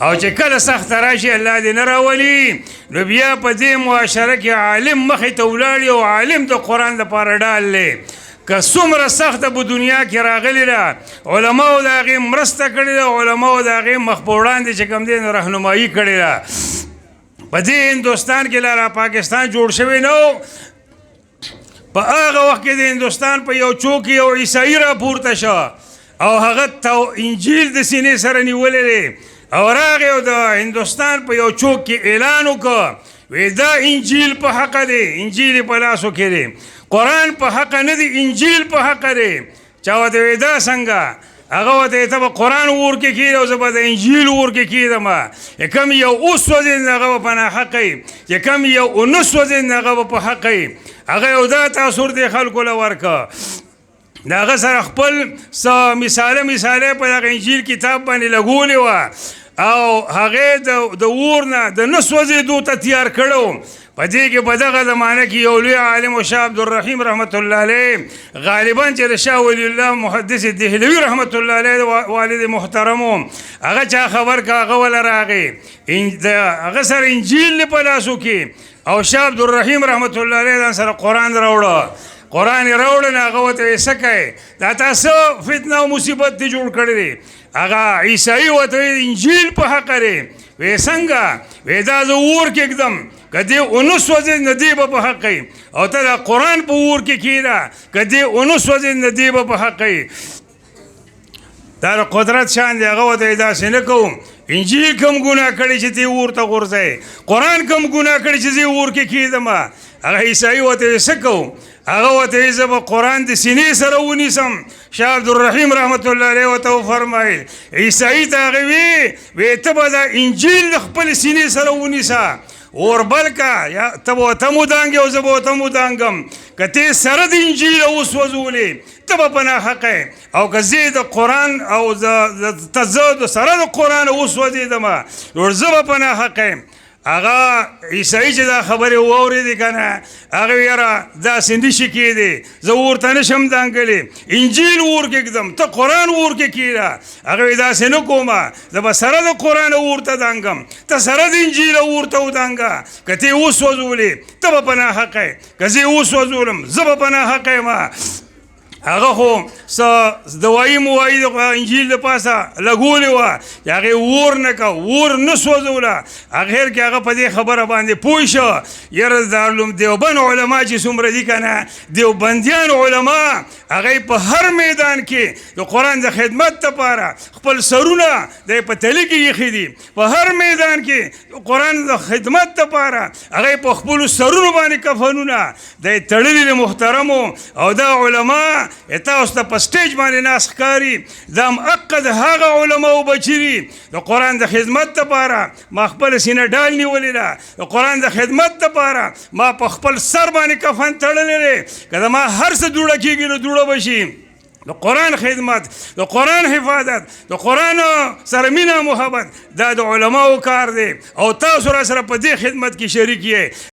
او چې کله سخت راشي الله دې نه راولي نو بیا په دې معاشره کې عالم مخې ته ولاړ او عالم د قرآن دپاره ډال دی که څومره سخته په دنیا کې راغلې ده علماو د هغې مرسته کړې ده علماو د هغې مخ په وړاندې چې کوم دی نو رهنمایي کړې ده په دې هندوستان کې لاره پاکستان جوړ شوی نه و په هغه وخت کې د هندوستان په یو چوک یو عیسايي راپورته شو او هغه انجیل د سینې سره نیولی دی او راغی او د هندوستان په یو چوک کې اعلان وکړ وی دا انجیل په حق دی انجیل په لاسو کې دی قرآن په حق نه دی انجیل په حق دی چا ورته وی دا څنګه هغه ورته ته به قرآن ور کې کېږي او زه به د انجیل ور کې کېږدم کم یو وسوځېد هغه به په ناحقه وي چې کم یو ونه سوځېد هغه به په حقه وي هغه یو دا تاثر دی خلکو له ورکړه د هغه سره خپل څه مثاله په دغه انجیل کتاب باندې لګولې وه او هغې د اور نه د نه سوځېدو ته تیار کړی په دې کې په دغه زمانه کې یو لوی عالم و شاه عبدالرحیم رحمت الله علیه غالبا چې د شاه ولی الله محدث دهلوي رحمت الله علیه والد محترم و هغه چا خبر که هغه وله راغی هغه سره انجیل په لاسو کې او شاه عبدالرحیم رحمت الله علیه ځان سره قرآن راوړه قرآن یې راوړه نو هغه ورته څه کوې دا تاسو فتنه او مصیبت دې جوړ کړی دی هغه عیسايي ورته انجیل په حقه دی وی څنګه وی دا زه اور کې ږدم که دې ونه سوځېد نو دې به په حقه وي او ته دا قرآن په اور کې کښېږده که دې ونه سوځېد نو دې به په حقه وي دا د قدرت شان دی هغه ورته داسې نه کوم انجیل کم ګناه کړی چې ته اور ته غورځئ قرآن کم ګناه کړی چې زه اور کې کښېږدم هغه عیسايي ورته څه کوم هغه ورته زه به قرآن د سینې سره ونیسم شاه عبدالرحیم رحمت الله علیه ورته وفرمایل عیسايي ته هغې وی ته به دا انجیل د خپل سینې سره ونیسه اور بل کا یا ته به ورته ودانګې او زه به ورته ودانګم که ته سره د انجیل وسوځولې ته به په ناحقه او که زه د قرآن او ته زه د سره د قرآن وسوځېدم نو زه به په ناحقه هغه عیسايي چې دا خبرې واورېدې که نه هغه یاره داسې نشي کېدی زه ورته نشم دانګلی انجیل ور کې ږدم ته قرآن ور کې کېږده هغه وایي داسې نه کومه زه به سره د قرآن ورته دانګم ته سره د انجیل ورته ودانګه که ته یې وسوځولې ته به په ناحقه یې که زه یې وسوځولم زه به په ناحقه یم هغه خو څه دوایي موایي د انجیل د پاسه لګولې وه چې هغې اور نه که اور نه سوځوله اخر کې هغه په دې خبره باندې پوه شو یاره دارالعلوم دیوبند علما چې څومره دي که نه دیوبندیان علما هغې په هر میدان کې د قرآن د خدمت دپاره خپل سرونه د په تلي کې ایښي دي په هر میدان کې د قرآن د خدمت دپاره هغې په خپلو سرونو باندې کفنونه د تړلي محترمو او دا علما تاسو ته په سټیج باندې ناس ښکاري دا هم حق د هغه علماو بچي دي د قرآن د خدمت دپاره ما خپله سینه ډال نیولې ده د قرآن د خدمت دپاره ما په خپل سر باندې کفن تړلی دی که زما هر څه دوړه کېږي نو دوړه به شي د قرآن خدمت د قرآن حفاظت د قرآن سره مینه محبت دا د علماو کار دی او تاسو را سره په دې خدمت کې شریک یې